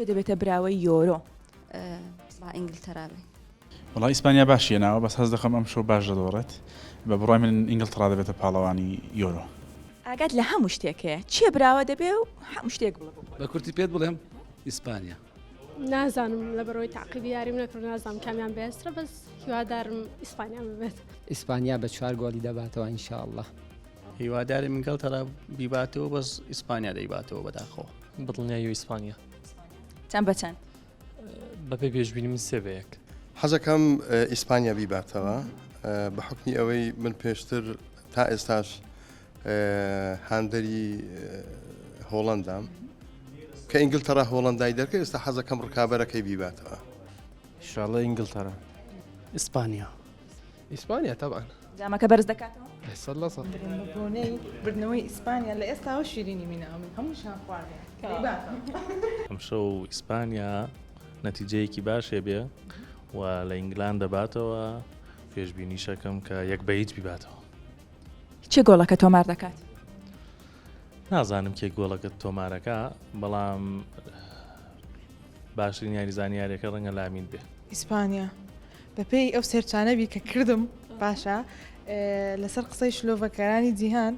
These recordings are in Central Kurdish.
چه دەبێتە براوەی یۆرۆ؟ با ئینگلتەراوێ. وڵای ئیسپانیا باشیە ناوە بەس هەز دەخەم ئەم شەو باش دەدۆڕێت بە بڕای من ئینگلترا دەبێتە پاڵەوانی یۆرۆ. ئاگات لە هەموو شتێکەیە چیە براوە دەبێ و هەموو شتێک بڵێ. بە کورتی پێت بڵێم ئیسپانیا. نازانم لە بەرەوەی تعقیبی یاریم نەکڕ نازانم کامیان بێسترە بەس هیوادارم ئیسپانیا ببێت. ئیسپانیا بە 4 گۆڵی دەباتەوە ئینشاءالله. هیواداری ئینگلتەرا بیباتەوە بەس ئیسپانیا دەیباتەوە بەداخەوە. بڵنیایی و ئیسپانیا چەند بە چەند؟ بەپێ پێشبینی من 3-1. حەزەکەم ئیسپانیا بیباتەوە بە حکمی ئەوەی من پێشتر تا ئێستاش هاندەری هۆڵەندام کە ئینگلتەرا هۆڵەندای دەرکە ئێستا حەزەکەم ڕکابەرەکەی بیباتەوە. ئینشاءالله ئینگلتەرا. ئیسپانیا. ئیسپانیا طبعا. جامەکە بەرز دەکاتەوە؟ سەڵ سەڵ. بردنەوەی ئیسپانیا لە ئێستاوە شیرینی میناوە هەمووشان خواردێن. ئەم شەو ئیسپانیا نەتیجەیەکی باشێ بێ و لە ئینگلان دەباتەوە پێشبینی شەکەم کە 1-0 بیباتەوە. چه گۆڵەکە تۆمار دەکات؟ نازانم کێ گۆڵەکەت تۆمارەکە بەڵام باشترین یاریزانیارێکە ڕەنگە لامین بێ. ئیسپانیا بەپێی ئەو سێرچانەبی کە کردم باشە لەسەر قسەی شلۆڤەکەرانی جیهان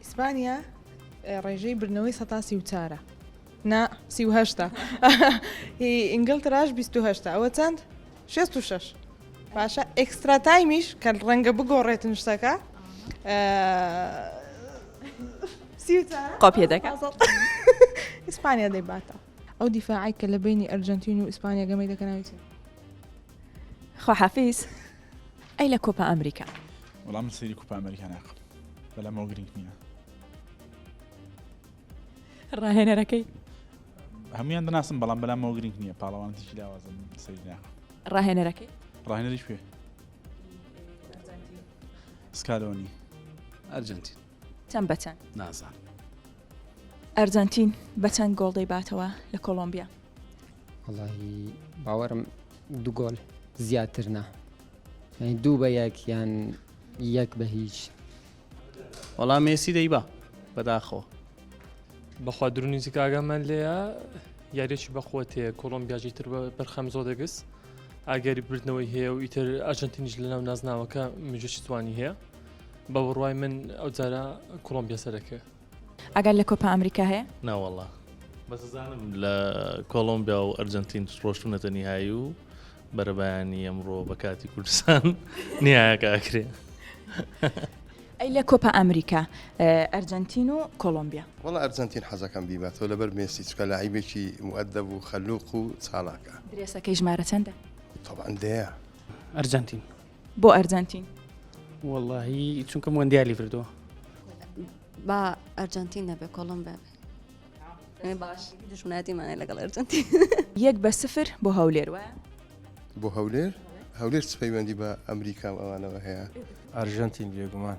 ئیسپانیا ڕێژەی برنەوەی 134 نا 38 ئینگلتراش 28 ئەوە چەند 66 باشە ئێکسترا تایمیش کە ڕەنگە بگۆڕێتن شتەکە قۆپیە دەکات. ئیسپانیا دەیباتە ئەو دیفاعی کە لە بینی ئەرجەنتین و ئیسپانیا گەمەی دەکەناوی چێت. خۆحافیز ئەی لە کۆپا ئەمریکا وەڵام من سەیری کوپا ئەمریکا ناکەم بەلامەوە گرنگ نییە. ڕاهێنەرەکەی هەمویان دەناسم بەڵام بەلامەوە گرنگ نییە پاڵەوانێکی لاوازم سەیری ناکەم. ڕاهێنەرەکەی ڕاهێنەری کوێ؟ سکالۆنی. ئەرجەنتین. چەند بە چەند؟ نازانم. ئەرجەنتین بە چەند گۆڵ دەیباتەوە لە کۆلۆمبیا؟ وەڵاهی باوەرم 2 گۆڵ زیاتر نا. یعنی 2-1 یان 1-0. وەڵام مێسی دەیبا بەداخەوە. بەخوا درونیزی کاگەمان لێە یاریێکی بەخۆتەیە کۆلۆمبیاژی تر بەرخەم زۆر دەگەست ئاگەری بردنەوەی هەیە و ئیتر ئەرجەنتینیش لەناو نازناوەکە مژەشی توانی هەیە بە بڕوای من ئەو جارە کۆلۆمبیا سەرەکە. ئەگەر لە کۆپا ئەمریکا هەیە؟ ناوەڵا بەسزانم لە کۆلۆمبیا و ئەرجەنتین ڕۆشتونەتە نیهایی و بەرەبایانی ئەمڕۆ بە کاتی کوردستان نیایەکە ئەکرێ. ئەی لە کۆپا ئەمریکا ئەرجەنتین و کۆلۆمبیا. وەڵا ئەرجەنتین حەزەکەم بیباتەوە لەبەر مێسی چکە لاعیبێکی مؤدەب و خەلوق و چالاکە. درێسەکەی ژمارە چەندە؟ طبعا دەیە. ئەرجەنتین. بۆ ئەرجەنتین؟ وەڵاهی چونکە موندیالی کردووە. با ئەرجەنتین نەبێ کۆلۆمبیا بێ. باش دژمنایەتیمانە لەگەڵ ئەرجەنتین. 1-0 بۆ هەولێر وایە؟ بۆ هەولێر؟ هەولێر چ پەیوەندی بە ئەمریکا و ئەوانەوە هەیە؟ ئەرجەنتین بێگومان.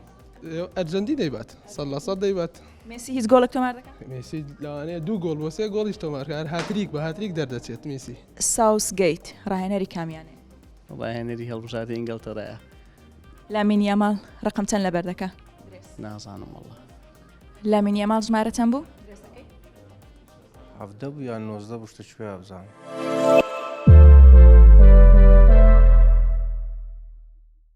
ئەرجەنتین دەیبات 100% دەیبات. مێسی هیچ گۆڵێک تۆمار دەکات؟ مێسی لەوانەیە 2 گۆڵ بۆ 3 گۆڵیش تۆمارکار هاتریک بە هاتریک دەردەچێت مێسی. ساوس گەیت ڕاهێنەری کامیانێ؟ ڕاهێنەری هەڵبژاردی ئینگلتەرایە. لامین یامال ڕقم چەند لەبەر دەکات؟ نازانم وەڵا. لامین یامال ژمارە چەند بوو؟ 17 بوو یان 19 بوو شتە کوێ بزانم.